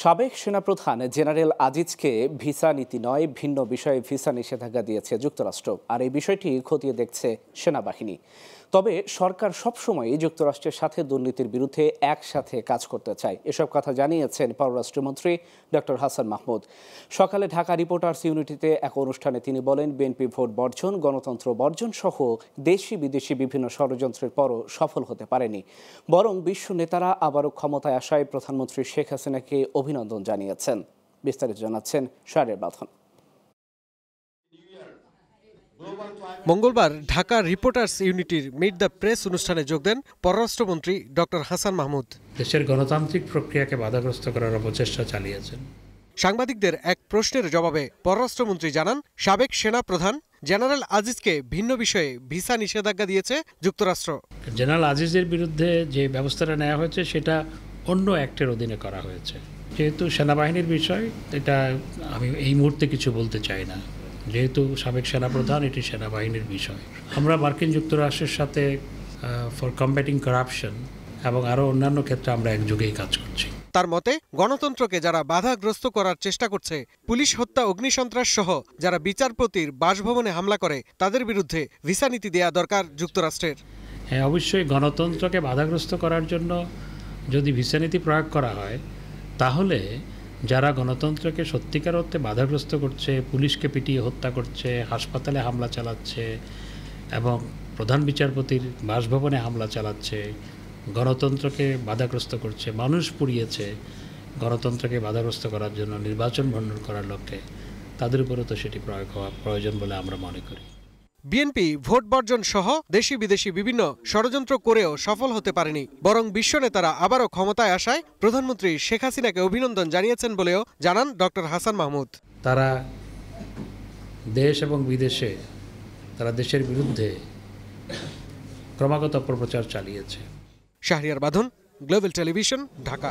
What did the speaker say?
সাবেক সেনাপ্রধান general আজিজকে visa নীতি নয় ভিন্ন বিষয়ে ভিসা নিষেধাজ্ঞা দিয়েছে যুক্তরাষ্ট্র, আর এই বিষয়টি খতিয়ে দেখছে সেনাবাহিনী। তবে সরকার সবসময়ই যুক্তরাষ্ট্রের সাথে দুর্নীতির বিরুদ্ধে একসাথে কাজ করতে চায়, এসব কথা জানিয়েছেন পররাষ্ট্রমন্ত্রী ডক্টর হাসান মাহমুদ। সকালে ঢাকা রিপোর্টার্স ইউনিটিতে এক অনুষ্ঠানে তিনি বলেন, বিএনপি ভোট বর্জন, গণতন্ত্র বর্জন সহ দেশি বিদেশি বিভিন্ন ষড়যন্ত্রের পরও সফল হতে পারেনি, বরং বিশ্ব নেতারা আবারও ক্ষমতায় আসায় প্রধানমন্ত্রী শেখ হাসিনাকে অভিনন্দন জানিয়েছেন। বিস্তারিত জানাচ্ছেন শাহরিয়ার বাঁধন। মঙ্গলবার ঢাকা রিপোর্টার্স ইউনিটির মিট দ্য প্রেস অনুষ্ঠানে যোগ দেন পররাষ্ট্রমন্ত্রী ডক্টর হাসান মাহমুদ। দেশের গণতান্ত্রিক প্রক্রিয়াকে বাধাগ্রস্ত করার অপচেষ্টা চালিয়েছেন। সাংবাদিকদের এক প্রশ্নের জবাবে পররাষ্ট্রমন্ত্রী জানান, সাবেক সেনা প্রধান জেনারেল আজিজকে ভিন্ন বিষয়ে ভিসা নিষেধাজ্ঞা দিয়েছে যুক্তরাষ্ট্র। জেনারেল আজিজের বিরুদ্ধে যে ব্যবস্থাটা নেওয়া হয়েছে সেটা অন্য অ্যাক্টের অধীনে করা হয়েছে। যেহেতু সেনাবাহিনীর বিষয়, এটা আমি এই মুহূর্তে কিছু বলতে চাই না। যেহেতু সাবেক সেনাপ্রধান, এটি সেনাবাহিনীর বিষয়। আমরা মার্কিন যুক্তরাষ্ট্রের সাথে ফর কম্ব্যাটিং কারাপশন এবং আরও অন্যান্য ক্ষেত্রে আমরা একযোগেই কাজ করছি। তার মতে, গণতন্ত্রকে যারা বাধাগ্রস্ত করার চেষ্টা করছে, পুলিশ হত্যা, অগ্নিসন্ত্রাস সহ যারা বিচারপতির বাসভবনে হামলা করে, তাদের বিরুদ্ধে ভিসা নীতি দেয়া দরকার যুক্তরাষ্ট্রের। হ্যাঁ, অবশ্যই গণতন্ত্রকে বাধাগ্রস্ত করার জন্য যদি ভিসা নীতি প্রয়োগ করা হয়, তাহলে যারা গণতন্ত্রকে সত্যিকার অর্থে বাধাগ্রস্ত করছে, পুলিশকে পিটিয়ে হত্যা করছে, হাসপাতালে হামলা চালাচ্ছে এবং প্রধান বিচারপতির বাসভবনে হামলা চালাচ্ছে, গণতন্ত্রকে বাধাগ্রস্ত করছে, মানুষ পুড়িয়েছে, গণতন্ত্রকে বাধাগ্রস্ত করার জন্য নির্বাচন ভণ্ডুল করার লক্ষ্যে, তাদের উপরে তো সেটি প্রয়োগ হওয়া প্রয়োজন বলে আমরা মনে করি। বিএনপি ভোট বর্জন সহ দেশি বিদেশি বিভিন্ন ষড়যন্ত্র করেও সফল হতে পারেনি, বরং বিশ্ব নেতারা আবারও ক্ষমতায় আসায় প্রধানমন্ত্রী শেখ হাসিনাকে অভিনন্দন জানিয়েছেন বলেও জানান ডক্টর হাসান মাহমুদ। তারা দেশ এবং বিদেশে তারা দেশের বিরুদ্ধে ক্রমাগত অপপ্রচার চালিয়েছে। শাহরিয়ার বাঁধন, গ্লোবাল টেলিভিশন, ঢাকা।